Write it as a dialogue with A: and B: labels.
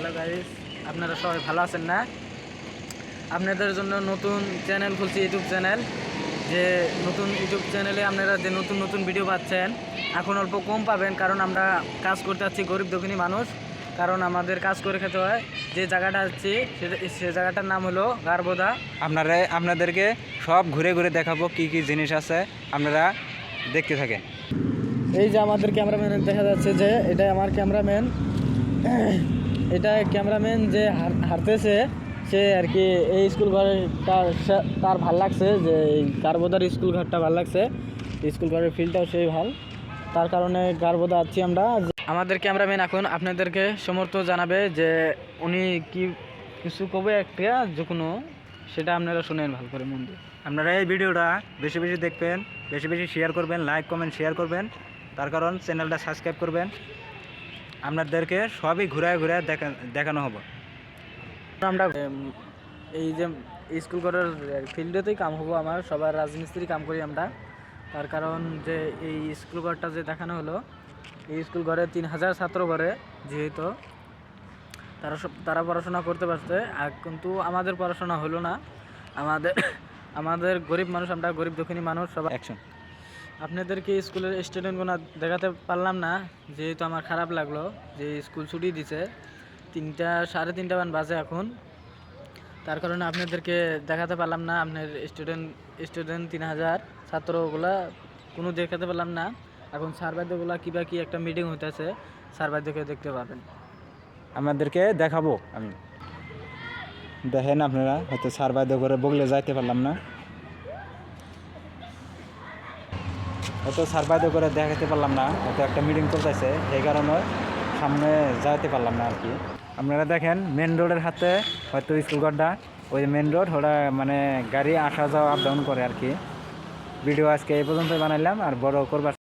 A: Hello guys, আপনারা সবাই ভালো আছেন না? আপনাদের জন্য নতুন চ্যানেল খুলছি, ইউটিউব চ্যানেল। যে নতুন ইউটিউব চ্যানেলে আপনারা যে নতুন নতুন ভিডিও পাচ্ছেন, এখন অল্প কম পাবেন, কারণ আমরা কাজ করতে যাচ্ছি গরিব দুঃখী মানুষ। কারণ আমাদের কাজ করে খেতে হয়। যে জায়গাটা আছি সে জায়গাটার নাম হলো গারবোদা।
B: আপনাদেরকে সব ঘুরে ঘুরে দেখাবো কি কি জিনিস আছে, আপনারা দেখতে থাকেন।
A: এই যে আমাদের ক্যামেরাম্যানের দেখা যাচ্ছে যে এটাই আমার ক্যামেরাম্যান। এটা ক্যামেরাম্যান যে হারতেছে সে আর কি এই স্কুল ঘরটা তার ভাল লাগছে, যে এই গারবোদার স্কুল ঘরটা ভাল লাগছে, স্কুল ঘরের ফিল্ডটাও সেই ভাল, তার কারণে গারবোদা আছি আমরা। আমাদের ক্যামেরাম্যান এখন আপনাদেরকে সমর্থ জানাবে যে উনি কি কিছু কবে একটা যে কোনো, সেটা আপনারা শুনেন ভালো করে মন দিয়ে।
B: আপনারা এই ভিডিওটা বেশি বেশি দেখবেন, বেশি বেশি শেয়ার করবেন, লাইক কমেন্ট শেয়ার করবেন, তার কারণ চ্যানেলটা সাবস্ক্রাইব করবেন। আপনাদেরকে সবই ঘুরায় ঘুরায় দেখানো হবে।
A: আমরা এই যে স্কুল ঘরের ফিল্ডেতেই কাম হবো, আমার সবার রাজমিস্ত্রি কাম করি আমরা। তার কারণ যে এই স্কুল ঘরটা যে দেখানো হলো, এই স্কুল ঘরে 3000 ছাত্র ঘরে, যেহেতু তারা পড়াশোনা করতে পারছে, আর কিন্তু আমাদের পড়াশোনা হলো না। আমাদের গরিব মানুষ, আমরা গরিব দুঃখিনী মানুষ সবাই।
B: অ্যাকশন।
A: আপনাদেরকে স্কুলের স্টুডেন্টগুলো দেখাতে পারলাম না, যেহেতু আমার খারাপ লাগলো যে স্কুল ছুটি দিছে, 3:30 বাজে এখন। তার কারণে আপনাদেরকে দেখাতে পারলাম না আপনার স্টুডেন্ট 3000 ছাত্রগুলা কোনো দেখাতে পারলাম না। এখন স্যার বাধ্যগুলা কিবা কি একটা মিটিং হইতেছে, স্যার বাধ্যকে দেখতে পাবেন।
B: আপনাদেরকে দেখাবো আমি, দেখেন আপনারা হয়তো সার বাধ্য করে বগলে যাইতে পারলাম না, হয়তো সার বাধ্য করে দেখাতে পারলাম না, হয়তো একটা মিটিং চলতেছে, এই কারণে সামনে যাইতে পারলাম না আর কি। আপনারা দেখেন মেন রোডের হাতে হয়তো স্কুল ঘরটা, ওই মেন রোড ওরা মানে গাড়ি আসা যাওয়া আপ ডাউন করে আর কি। ভিডিও আজকে এই পর্যন্তই বানাইলাম, আর বড় করবার